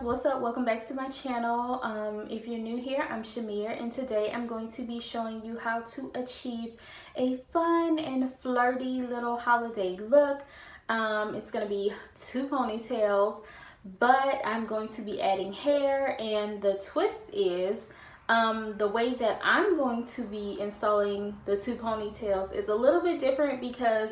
what's up? Welcome back to my channel. If you're new here, I'm Shimere, and today I'm going to be showing you how to achieve a fun and flirty little holiday look. It's going to be 2 ponytails, but I'm going to be adding hair, and the twist is the way that I'm going to be installing the 2 ponytails is a little bit different because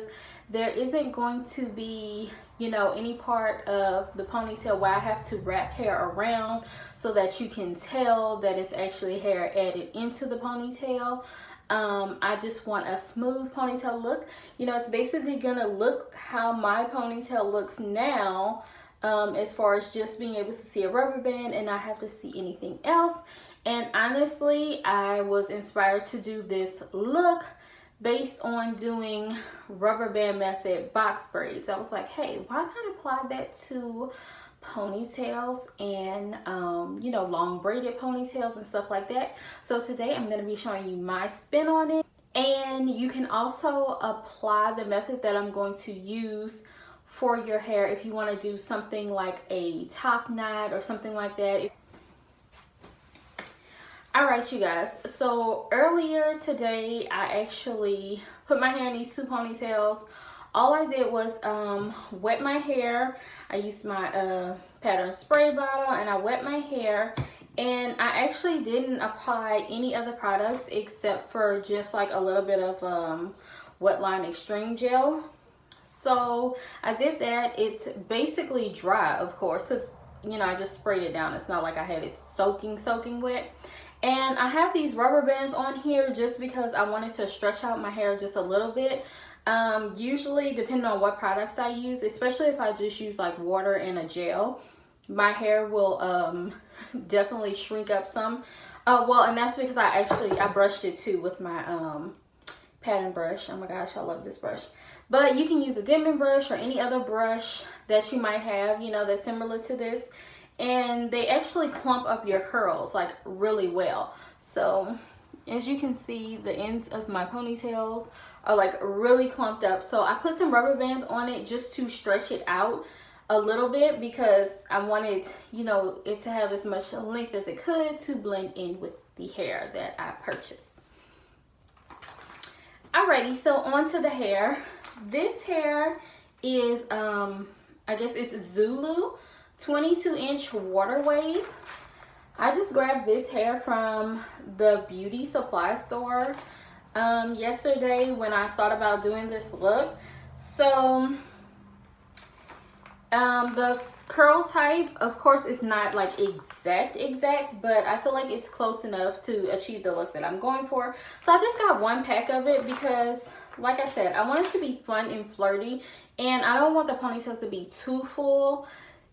there isn't going to be, you know, any part of the ponytail where I have to wrap hair around so that you can tell that it's actually hair added into the ponytail. I just want a smooth ponytail look. You know, it's basically gonna look how my ponytail looks now, as far as just being able to see a rubber band and not have to see anything else. And honestly, I was inspired to do this look based on doing rubber band method box braids. I was like, hey, why not apply that to ponytails and you know, long braided ponytails and stuff like that. So today I'm going to be showing you my spin on it, and you can also apply the method that I'm going to use for your hair if you want to do something like a top knot or something like that. Alright, you guys, so earlier today I actually put my hair in these 2 ponytails. All I did was wet my hair. I used my pattern spray bottle and I wet my hair, and I actually didn't apply any other products except for just like a little bit of Wetline Extreme Gel. So I did that. It's basically dry, of course, because, you know, I just sprayed it down. It's not like I had it soaking wet. And I have these rubber bands on here just because I wanted to stretch out my hair just a little bit. Usually, depending on what products I use, especially if I just use like water and a gel, my hair will definitely shrink up some. Well, and that's because I brushed it too with my pattern brush. Oh my gosh, I love this brush. But you can use a Denman brush or any other brush that you might have, you know, that's similar to this. And they actually clump up your curls like really well. So as you can see, the ends of my ponytails are like really clumped up. So I put some rubber bands on it just to stretch it out a little bit because I wanted, you know, it to have as much length as it could to blend in with the hair that I purchased. Alrighty, so on to the hair. This hair is I guess it's Zulu 22-inch water wave. I just grabbed this hair from the beauty supply store yesterday when I thought about doing this look. So the curl type, of course, is not like exact, but I feel like it's close enough to achieve the look that I'm going for. So I just got 1 pack of it because, like I said, I want it to be fun and flirty, and I don't want the ponytails to be too full,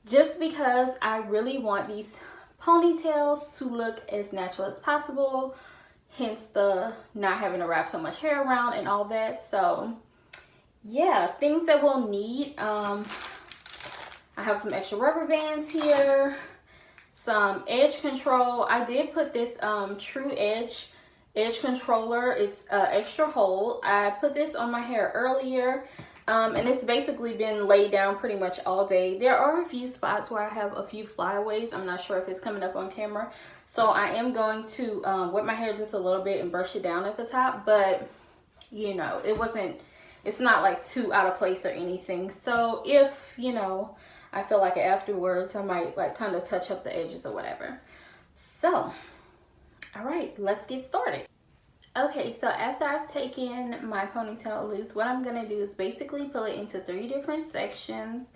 just because I really want these ponytails to look as natural as possible, hence the not having to wrap so much hair around and all that. So yeah, things that we'll need, I have some extra rubber bands here, some edge control. I did put this True Edge controller. It's extra hold. I put this on my hair earlier. And it's basically been laid down pretty much all day. There are a few spots where I have a few flyaways. I'm not sure if it's coming up on camera. So I am going to wet my hair just a little bit and brush it down at the top. But, you know, it's not like too out of place or anything. So if, you know, I feel like afterwards I might like kind of touch up the edges or whatever. So, all right, let's get started. Okay, so after I've taken my ponytail loose, what I'm gonna do is basically pull it into 3 different sections.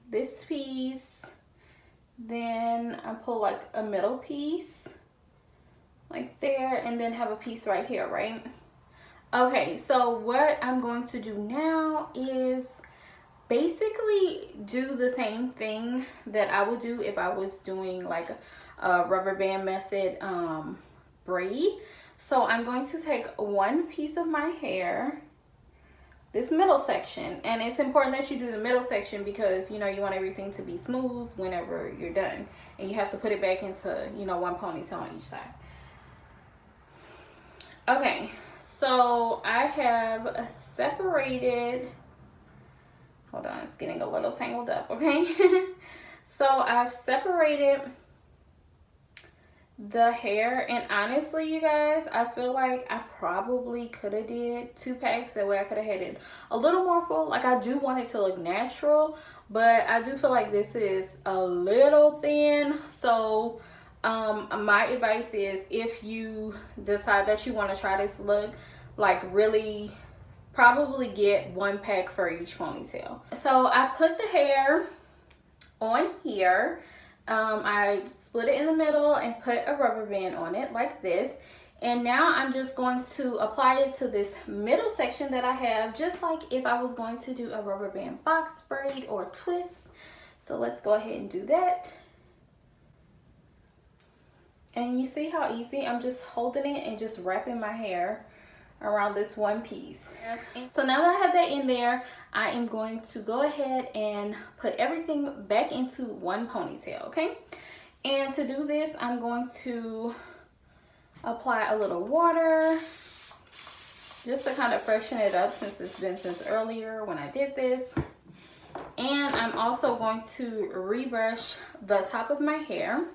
This piece, then I pull like a middle piece like there, and then have a piece right here, right? Okay, so what I'm going to do now is basically do the same thing that I would do if I was doing like a rubber band method braid. So I'm going to take 1 piece of my hair, this middle section, and it's important that you do the middle section because, you know, you want everything to be smooth whenever you're done, and you have to put it back into, you know, 1 ponytail on each side. Okay, so I have separated, hold on, it's getting a little tangled up, okay? So I've separated the hair, and honestly you guys, I feel like I probably could have did 2 packs. That way I could have had it a little more full. Like, I do want it to look natural, but I do feel like this is a little thin. So my advice is, if you decide that you want to try this look, like, really probably get 1 pack for each ponytail. So I put the hair on here. I split it in the middle and put a rubber band on it like this. And now I'm just going to apply it to this middle section that I have, just like if I was going to do a rubber band box braid or twist. So let's go ahead and do that. And you see how easy I'm just holding it and just wrapping my hair around this one piece. So now that I have that in there, I am going to go ahead and put everything back into one ponytail, okay? And to do this, I'm going to apply a little water just to kind of freshen it up, since it's been since earlier when I did this. And I'm also going to rebrush the top of my hair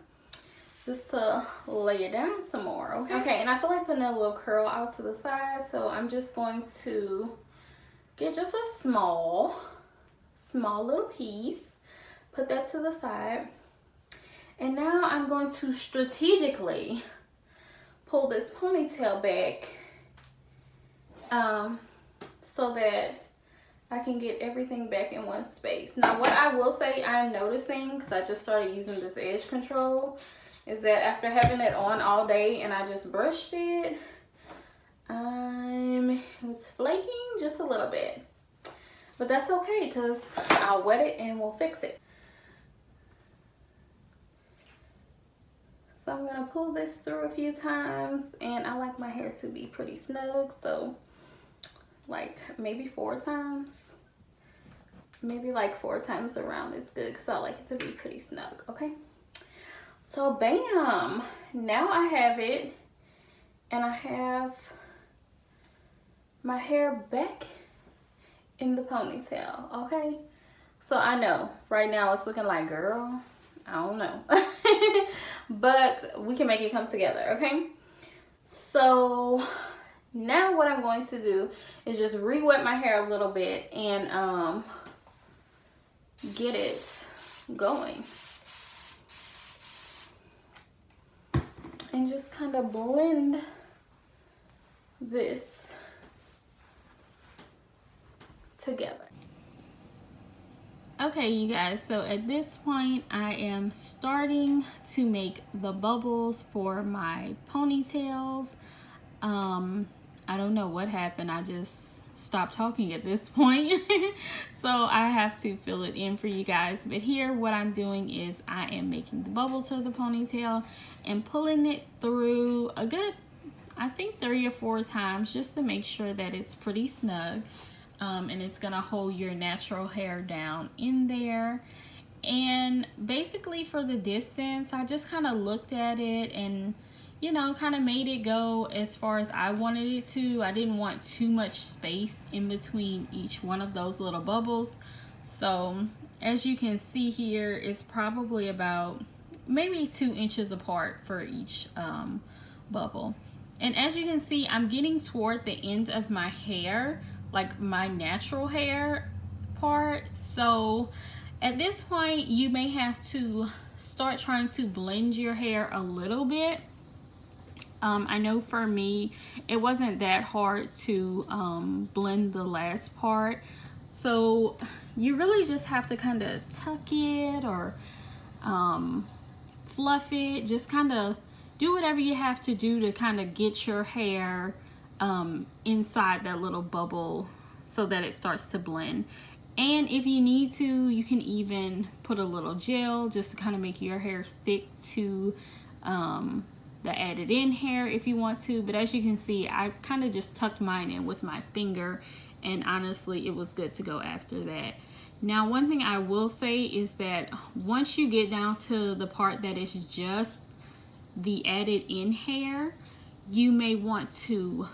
just to lay it down some more, okay? Okay, and I feel like putting a little curl out to the side, so I'm just going to get just a small little piece, put that to the side. And now I'm going to strategically pull this ponytail back so that I can get everything back in one space. Now, what I will say I'm noticing, because I just started using this edge control, is that after having it on all day and I just brushed it, it was flaking just a little bit. But that's okay, because I'll wet it and we'll fix it. So I'm going to pull this through a few times, and I like my hair to be pretty snug, so like maybe 4 times. Maybe like 4 times around it's good, because I like it to be pretty snug, okay? So bam, now I have it, and I have my hair back in the ponytail, okay? So I know right now it's looking like, girl, I don't know. But we can make it come together, okay? So now what I'm going to do is just re-wet my hair a little bit and get it going. And just kind of blend this together. Okay, you guys, so at this point I am starting to make the bubbles for my ponytails. I don't know what happened. I just stopped talking at this point. So I have to fill it in for you guys. But here what I'm doing is I am making the bubbles to the ponytail and pulling it through a good, I think 3 or 4 times, just to make sure that it's pretty snug. And it's gonna hold your natural hair down in there. And basically for the distance, I just kind of looked at it and, you know, kind of made it go as far as I wanted it to. I didn't want too much space in between each one of those little bubbles. So as you can see here, it's probably about maybe 2 inches apart for each bubble. And as you can see, I'm getting toward the end of my hair, like my natural hair part. So at this point you may have to start trying to blend your hair a little bit. I know for me it wasn't that hard to blend the last part, so you really just have to kind of tuck it or fluff it. Just kind of do whatever you have to do to kind of get your hair inside that little bubble so that it starts to blend. And if you need to, you can even put a little gel just to kind of make your hair stick to the added in hair if you want to. But as you can see, I kind of just tucked mine in with my finger, and honestly it was good to go after that. Now one thing I will say is that once you get down to the part that is just the added in hair, you may want to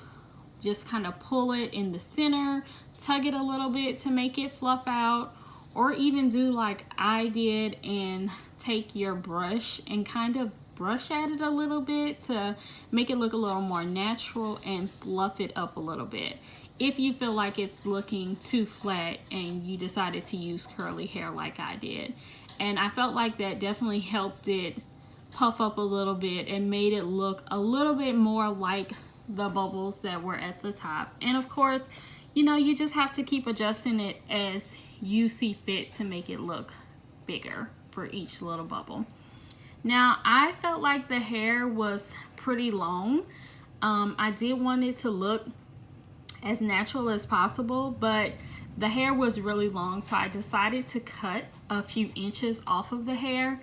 just kind of pull it in the center, tug it a little bit to make it fluff out, or even do like I did and take your brush and kind of brush at it a little bit to make it look a little more natural and fluff it up a little bit. If you feel like it's looking too flat and you decided to use curly hair like I did. And I felt like that definitely helped it puff up a little bit and made it look a little bit more like the bubbles that were at the top. And of course, you know, you just have to keep adjusting it as you see fit to make it look bigger for each little bubble. Now, I felt like the hair was pretty long. I did want it to look as natural as possible, but the hair was really long, so I decided to cut a few inches off of the hair.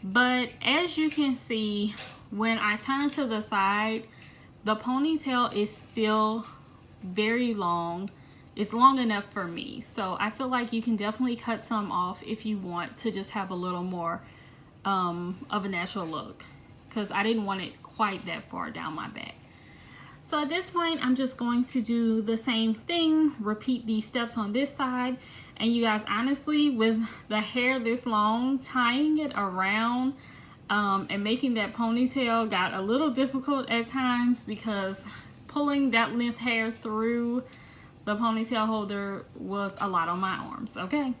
But as you can see, when I turn to the side, the ponytail is still very long. It's long enough for me, so I feel like you can definitely cut some off if you want to just have a little more of a natural look, because I didn't want it quite that far down my back. So at this point, I'm just going to do the same thing, repeat these steps on this side. And you guys, honestly, with the hair this long, tying it around and making that ponytail got a little difficult at times, because pulling that length hair through the ponytail holder was a lot on my arms, okay?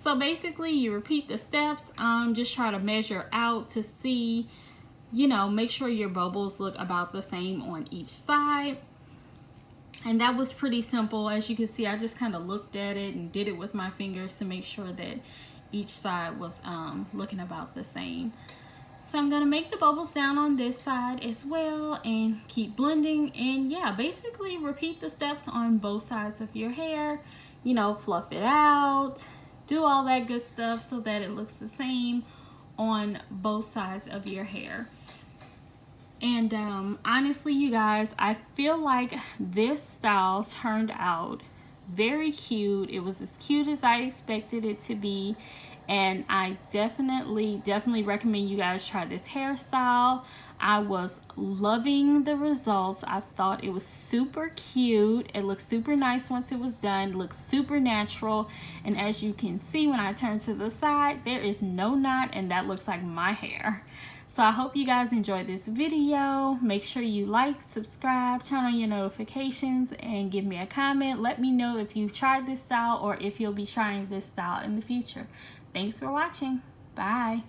So basically, you repeat the steps. Just try to measure out to see, you know, make sure your bubbles look about the same on each side. And that was pretty simple. As you can see, I just kind of looked at it and did it with my fingers to make sure that each side was looking about the same. So I'm going to make the bubbles down on this side as well and keep blending. And yeah, basically repeat the steps on both sides of your hair. You know, fluff it out, do all that good stuff so that it looks the same on both sides of your hair. And honestly, you guys, I feel like this style turned out very cute. It was as cute as I expected it to be. And I definitely recommend you guys try this hairstyle. I was loving the results. I thought it was super cute. It looked super nice once it was done. It looked super natural. And as you can see, when I turn to the side, there is no knot, and that looks like my hair. So I hope you guys enjoyed this video. Make sure you like, subscribe, turn on your notifications, and give me a comment. Let me know if you've tried this style or if you'll be trying this style in the future. Thanks for watching. Bye.